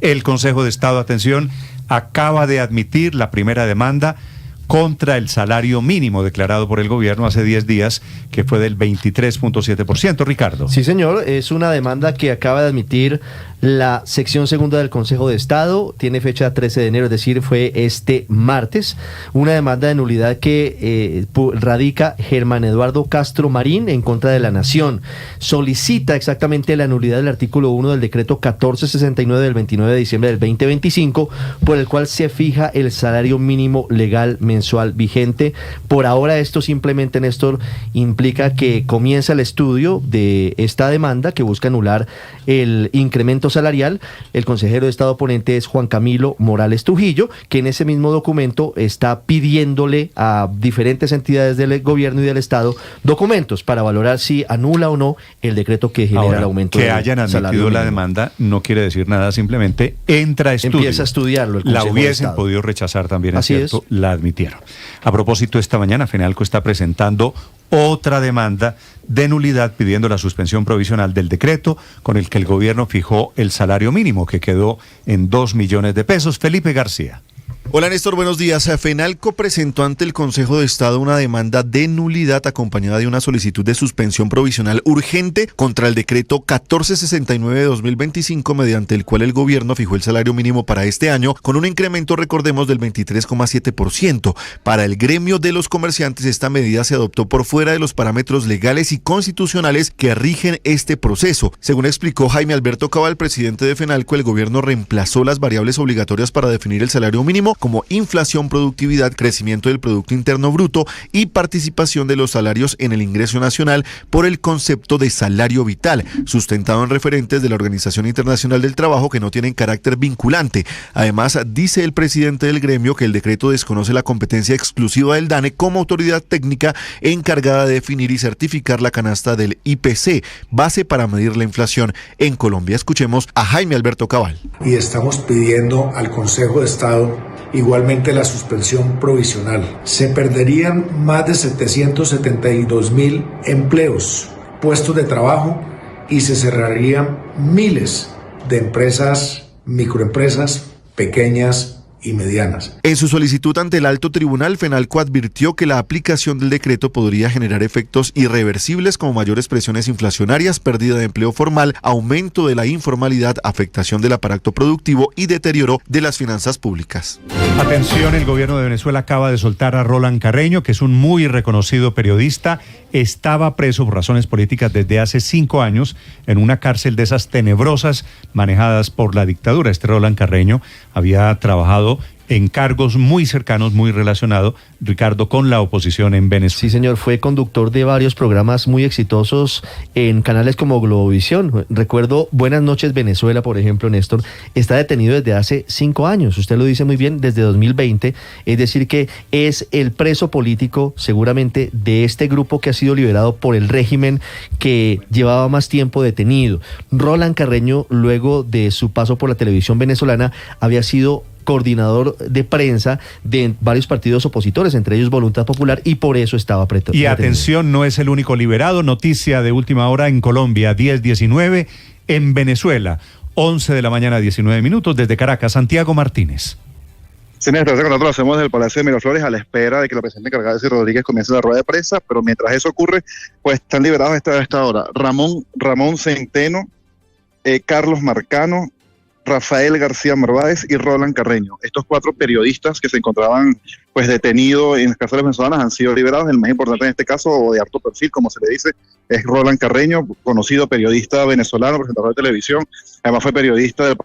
El Consejo de Estado, atención, acaba de admitir la primera demanda contra el salario mínimo declarado por el gobierno hace 10 días, que fue del 23.7%. Ricardo. Sí, señor, es una demanda que acaba de admitir la sección segunda del Consejo de Estado, tiene fecha 13 de enero, es decir, fue este martes, una demanda de nulidad que radica Germán Eduardo Castro Marín en contra de la Nación. Solicita exactamente la nulidad del artículo 1 del decreto 1469 del 29 de diciembre del 2025, por el cual se fija el salario mínimo legal mensual vigente. Por ahora esto simplemente, Néstor, implica que comienza el estudio de esta demanda que busca anular el incremento salarial. El consejero de Estado ponente es Juan Camilo Morales Trujillo, que en ese mismo documento está pidiéndole a diferentes entidades del gobierno y del Estado documentos para valorar si anula o no el decreto que genera el aumento del salario mínimo. Que hayan admitido la demanda no quiere decir nada, simplemente entra a estudio. Empieza a estudiarlo el Consejo La hubiesen podido rechazar también, Así es cierto, la admitieron. A propósito, esta mañana Fenalco está presentando otra demanda de nulidad pidiendo la suspensión provisional del decreto con el que el gobierno fijó el salario mínimo, que quedó en 2 millones de pesos. Felipe García. Hola Néstor, buenos días. Fenalco presentó ante el Consejo de Estado una demanda de nulidad acompañada de una solicitud de suspensión provisional urgente contra el decreto 1469 de 2025, mediante el cual el gobierno fijó el salario mínimo para este año con un incremento, recordemos, del 23,7%. Para el gremio de los comerciantes, esta medida se adoptó por fuera de los parámetros legales y constitucionales que rigen este proceso. Según explicó Jaime Alberto Cabal, presidente de Fenalco, el gobierno reemplazó las variables obligatorias para definir el salario mínimo como inflación, productividad, crecimiento del Producto Interno Bruto y participación de los salarios en el ingreso nacional por el concepto de salario vital, sustentado en referentes de la Organización Internacional del Trabajo que no tienen carácter vinculante. Además, dice el presidente del gremio que el decreto desconoce la competencia exclusiva del DANE como autoridad técnica encargada de definir y certificar la canasta del IPC, base para medir la inflación en Colombia. Escuchemos a Jaime Alberto Cabal. Y estamos pidiendo al Consejo de Estado igualmente la suspensión provisional. Se perderían más de 772,000 empleos, puestos de trabajo, y se cerrarían miles de empresas, microempresas, pequeñas y medianas. En su solicitud ante el Alto Tribunal, Fenalco advirtió que la aplicación del decreto podría generar efectos irreversibles como mayores presiones inflacionarias, pérdida de empleo formal, aumento de la informalidad, afectación del aparato productivo y deterioro de las finanzas públicas. Atención, el gobierno de Venezuela acaba de soltar a Roland Carreño, que es un muy reconocido periodista. Estaba preso por razones políticas desde hace 5 años en una cárcel de esas tenebrosas manejadas por la dictadura. Este Roland Carreño había trabajado en cargos muy cercanos, muy relacionado, Ricardo, con la oposición en Venezuela. Sí, señor, fue conductor de varios programas muy exitosos en canales como Globovisión. Recuerdo Buenas Noches Venezuela, por ejemplo, Néstor, está detenido desde hace 5 años, usted lo dice muy bien, desde 2020, es decir que es el preso político seguramente de este grupo que ha sido liberado por el régimen que llevaba más tiempo detenido. Roland Carreño, luego de su paso por la televisión venezolana, había sido coordinador de prensa de varios partidos opositores, entre ellos Voluntad Popular, y por eso estaba preso. Y atención, no es el único liberado. Noticia de última hora en Colombia, 10:19, en Venezuela, 11 de la mañana, 19 minutos, desde Caracas, Santiago Martínez. Sí, Néstor, nosotros lo hacemos desde el Palacio de Miraflores a la espera de que la presidenta encargada de Rodríguez comience la rueda de prensa, pero mientras eso ocurre, pues están liberados a esta hora Ramón Centeno, Carlos Marcano, Rafael García Narváez y Roland Carreño. Estos 4 periodistas que se encontraban pues detenidos en las cárceles venezolanas han sido liberados. El más importante en este caso, o de alto perfil, como se le dice, es Roland Carreño, conocido periodista venezolano, presentador de televisión. Además fue periodista del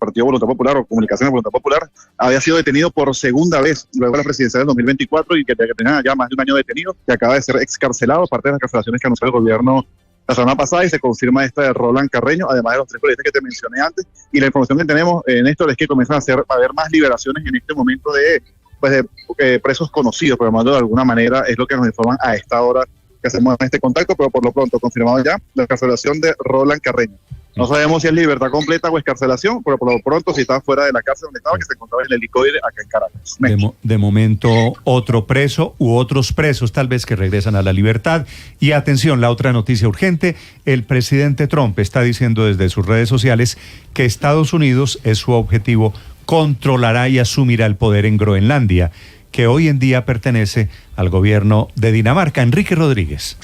Partido Voluntad Popular o Comunicaciones Voluntad Popular. Había sido detenido por segunda vez luego de la presidencia del 2024 y que tenía ya más de un año detenido, que acaba de ser excarcelado, parte de las carcelaciones que anunció el gobierno la semana pasada, y se confirma esta de Roland Carreño, además de los 3 periodistas que te mencioné antes. Y la información que tenemos en esto es que comienzan a haber más liberaciones en este momento de presos conocidos, por llamarlo de alguna manera, es lo que nos informan a esta hora que hacemos este contacto, pero por lo pronto confirmado ya la carcelación de Roland Carreño. No sabemos si es libertad completa o escarcelación, pero por lo pronto si está fuera de la cárcel donde estaba, que se encontraba en el helicoide acá en Caracas. De momento, otro preso u otros presos tal vez que regresan a la libertad. Y atención, la otra noticia urgente, el presidente Trump está diciendo desde sus redes sociales que Estados Unidos es su objetivo, controlará y asumirá el poder en Groenlandia, que hoy en día pertenece al gobierno de Dinamarca. Enrique Rodríguez.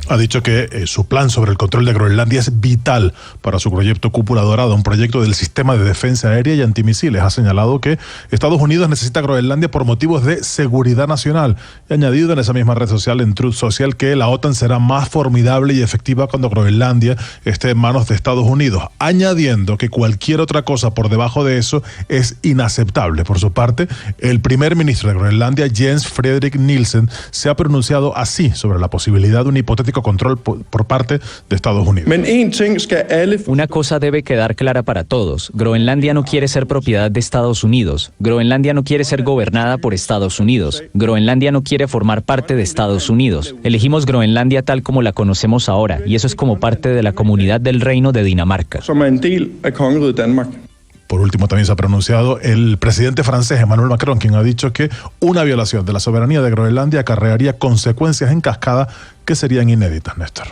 Ha dicho que su plan sobre el control de Groenlandia es vital para su proyecto Cúpula Dorada, un proyecto del sistema de defensa aérea y antimisiles. Ha señalado que Estados Unidos necesita Groenlandia por motivos de seguridad nacional. Y ha añadido en esa misma red social, en Truth Social, que la OTAN será más formidable y efectiva cuando Groenlandia esté en manos de Estados Unidos, añadiendo que cualquier otra cosa por debajo de eso es inaceptable. Por su parte, el primer ministro de Groenlandia, Jens Frederik Nielsen, se ha pronunciado así sobre la posibilidad de un hipotético control por parte de Estados Unidos. Una cosa debe quedar clara para todos. Groenlandia no quiere ser propiedad de Estados Unidos. Groenlandia no quiere ser gobernada por Estados Unidos. Groenlandia no quiere formar parte de Estados Unidos. Elegimos Groenlandia tal como la conocemos ahora, y eso es como parte de la comunidad del Reino de Dinamarca. Por último, también se ha pronunciado el presidente francés Emmanuel Macron, quien ha dicho que una violación de la soberanía de Groenlandia acarrearía consecuencias en cascada que serían inéditas, Néstor.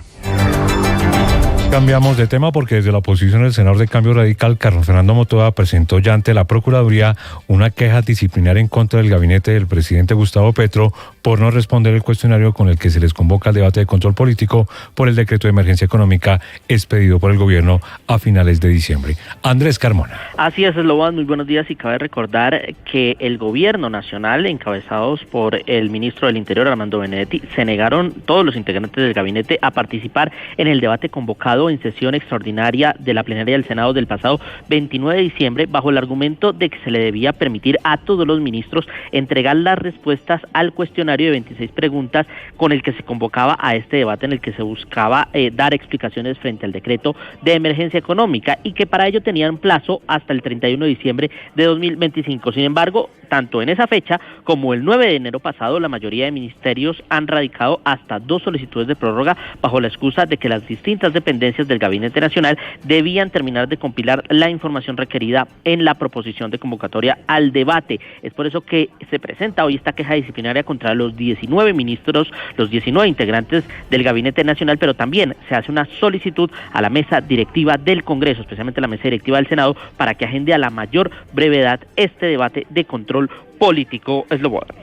Cambiamos de tema porque desde la oposición el senador de Cambio Radical, Carlos Fernando Motoa, presentó ya ante la Procuraduría una queja disciplinaria en contra del gabinete del presidente Gustavo Petro por no responder el cuestionario con el que se les convoca al debate de control político por el decreto de emergencia económica expedido por el gobierno a finales de diciembre. Andrés Carmona. Así es, Slobodan, muy buenos días, y cabe recordar que el gobierno nacional, encabezados por el ministro del Interior, Armando Benedetti, se negaron todos los integrantes del gabinete a participar en el debate convocado en sesión extraordinaria de la plenaria del Senado del pasado 29 de diciembre bajo el argumento de que se le debía permitir a todos los ministros entregar las respuestas al cuestionario de 26 preguntas con el que se convocaba a este debate en el que se buscaba dar explicaciones frente al decreto de emergencia económica y que para ello tenían plazo hasta el 31 de diciembre de 2025. Sin embargo, tanto en esa fecha como el 9 de enero pasado, la mayoría de ministerios han radicado hasta 2 solicitudes de prórroga bajo la excusa de que las distintas dependencias del Gabinete Nacional debían terminar de compilar la información requerida en la proposición de convocatoria al debate. Es por eso que se presenta hoy esta queja disciplinaria contra los 19 ministros, los 19 integrantes del Gabinete Nacional, pero también se hace una solicitud a la mesa directiva del Congreso, especialmente la mesa directiva del Senado, para que agende a la mayor brevedad este debate de control político. Slobodan.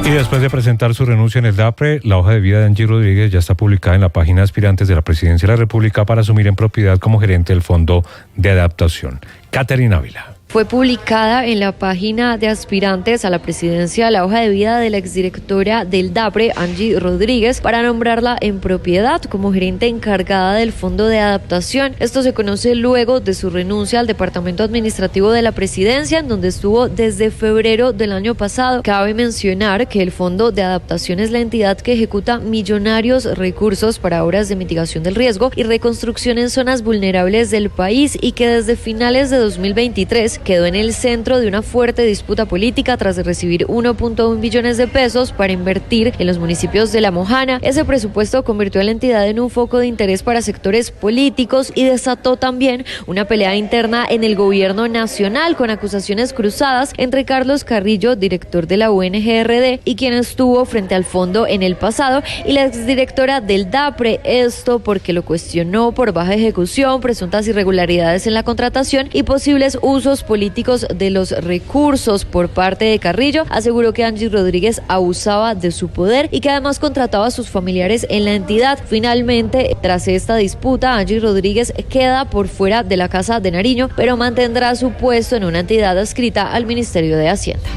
Y después de presentar su renuncia en el DAPRE, la hoja de vida de Angie Rodríguez ya está publicada en la página de aspirantes de la Presidencia de la República para asumir en propiedad como gerente del Fondo de Adaptación. Caterina Ávila. Fue publicada en la página de aspirantes a la presidencia la hoja de vida de la exdirectora del DAPRE, Angie Rodríguez, para nombrarla en propiedad como gerente encargada del Fondo de Adaptación. Esto se conoce luego de su renuncia al Departamento Administrativo de la Presidencia, en donde estuvo desde febrero del año pasado. Cabe mencionar que el Fondo de Adaptación es la entidad que ejecuta millonarios recursos para obras de mitigación del riesgo y reconstrucción en zonas vulnerables del país, y que desde finales de 2023 quedó en el centro de una fuerte disputa política tras de recibir 1.1 billones de pesos para invertir en los municipios de La Mojana. Ese presupuesto convirtió a la entidad en un foco de interés para sectores políticos y desató también una pelea interna en el gobierno nacional, con acusaciones cruzadas entre Carlos Carrillo, director de la UNGRD, y quien estuvo frente al fondo en el pasado, y la exdirectora del DAPRE. Esto porque lo cuestionó por baja ejecución, presuntas irregularidades en la contratación y posibles usos políticos de los recursos por parte de Carrillo. Aseguró que Angie Rodríguez abusaba de su poder y que además contrataba a sus familiares en la entidad. Finalmente, tras esta disputa, Angie Rodríguez queda por fuera de la Casa de Nariño, pero mantendrá su puesto en una entidad adscrita al Ministerio de Hacienda.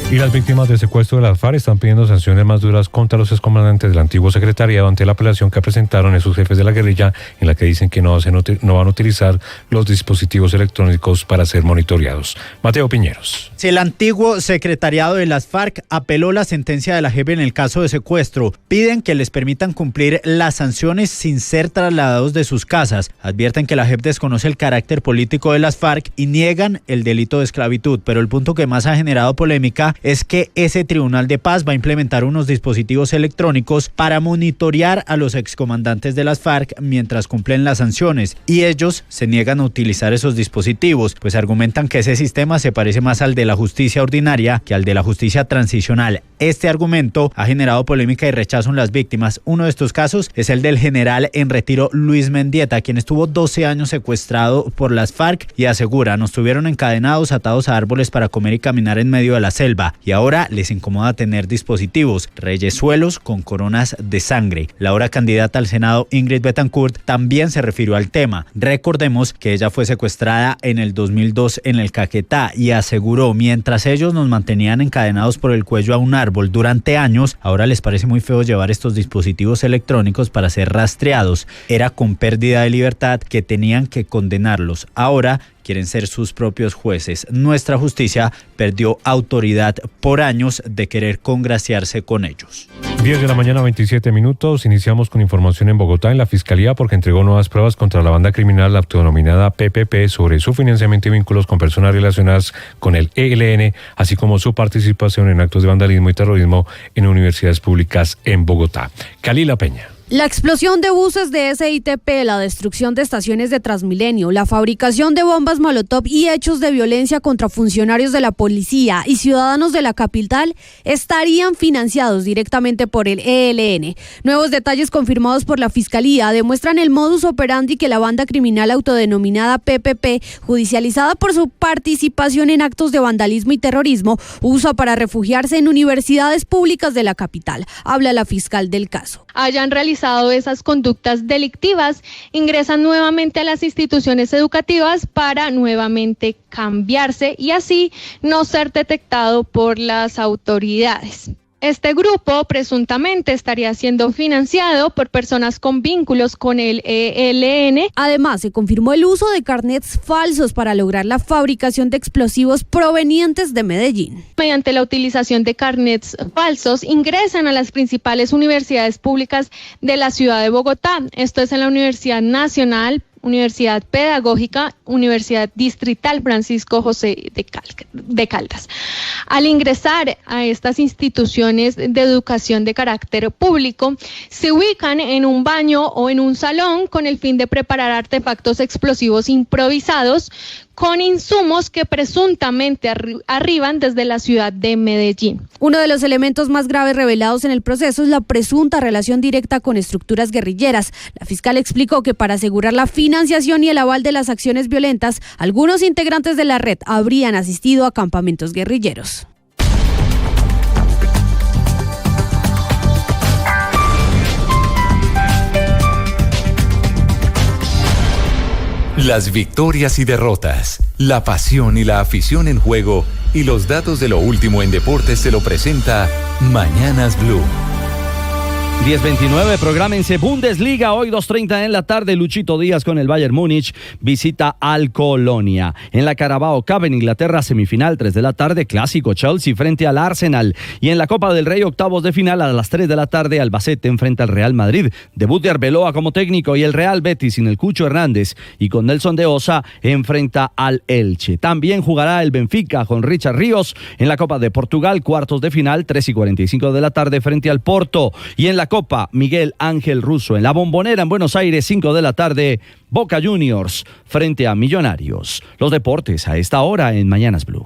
Y las víctimas del secuestro de las FARC están pidiendo sanciones más duras contra los excomandantes del antiguo secretariado ante la apelación que presentaron esos jefes de la guerrilla, en la que dicen que no van a utilizar los dispositivos electrónicos para ser monitoreados. Mateo Piñeros. Si el antiguo secretariado de las FARC apeló la sentencia de la JEP en el caso de secuestro, piden que les permitan cumplir las sanciones sin ser trasladados de sus casas. Advierten que la JEP desconoce el carácter político de las FARC y niegan el delito de esclavitud, pero el punto que más ha generado polémica es que ese Tribunal de Paz va a implementar unos dispositivos electrónicos para monitorear a los excomandantes de las FARC mientras cumplen las sanciones, y ellos se niegan a utilizar esos dispositivos, pues argumentan que ese sistema se parece más al de la justicia ordinaria que al de la justicia transicional. Este argumento ha generado polémica y rechazo en las víctimas. Uno de estos casos es el del general en retiro Luis Mendieta, quien estuvo 12 años secuestrado por las FARC y asegura: nos tuvieron encadenados, atados a árboles para comer y caminar en medio de la selva, y ahora les incomoda tener dispositivos, reyesuelos con coronas de sangre. La ahora candidata al Senado, Ingrid Betancourt, también se refirió al tema. Recordemos que ella fue secuestrada en el 2002 en el Caquetá y aseguró: mientras ellos nos mantenían encadenados por el cuello a un árbol durante años, ahora les parece muy feo llevar estos dispositivos electrónicos para ser rastreados. Era con pérdida de libertad que tenían que condenarlos. Ahora quieren ser sus propios jueces. Nuestra justicia perdió autoridad por años de querer congraciarse con ellos. 10 de la mañana, 27 minutos. Iniciamos con información en Bogotá, en la Fiscalía, porque entregó nuevas pruebas contra la banda criminal autodenominada PPP sobre su financiamiento y vínculos con personas relacionadas con el ELN, así como su participación en actos de vandalismo y terrorismo en universidades públicas en Bogotá. Kalila Peña. La explosión de buses de SITP, la destrucción de estaciones de Transmilenio, la fabricación de bombas Molotov y hechos de violencia contra funcionarios de la policía y ciudadanos de la capital estarían financiados directamente por el ELN. Nuevos detalles confirmados por la Fiscalía demuestran el modus operandi que la banda criminal autodenominada PPP, judicializada por su participación en actos de vandalismo y terrorismo, usa para refugiarse en universidades públicas de la capital. Habla la fiscal del caso. Hayan realizado esas conductas delictivas, ingresan nuevamente a las instituciones educativas para nuevamente cambiarse y así no ser detectado por las autoridades. Este grupo presuntamente estaría siendo financiado por personas con vínculos con el ELN. Además, se confirmó el uso de carnets falsos para lograr la fabricación de explosivos provenientes de Medellín. Mediante la utilización de carnets falsos, ingresan a las principales universidades públicas de la ciudad de Bogotá. Esto es en la Universidad Nacional, Universidad Pedagógica, Universidad Distrital Francisco José de Caldas. Al ingresar a estas instituciones de educación de carácter público, se ubican en un baño o en un salón con el fin de preparar artefactos explosivos improvisados con insumos que presuntamente arriban desde la ciudad de Medellín. Uno de los elementos más graves revelados en el proceso es la presunta relación directa con estructuras guerrilleras. La fiscal explicó que para asegurar la financiación y el aval de las acciones violentas, algunos integrantes de la red habrían asistido a campamentos guerrilleros. Las victorias y derrotas, la pasión y la afición en juego y los datos de lo último en deportes se lo presenta Mañanas Blue. 10:29, prográmense Bundesliga, hoy 2:30 en la tarde, Luchito Díaz con el Bayern Múnich visita al Colonia. En la Carabao Cup en Inglaterra, semifinal, 3 de la tarde, clásico Chelsea frente al Arsenal. Y en la Copa del Rey, octavos de final a las 3 de la tarde, Albacete enfrenta al Real Madrid. Debut de Arbeloa como técnico y el Real Betis sin el Cucho Hernández y con Nelson de Osa enfrenta al Elche. También jugará el Benfica con Richard Ríos en la Copa de Portugal, cuartos de final, 3:45 de la tarde frente al Porto. Y en la Copa, Miguel Ángel Russo en la Bombonera en Buenos Aires, 5 de la tarde, Boca Juniors frente a Millonarios. Los deportes a esta hora en Mañanas Blue.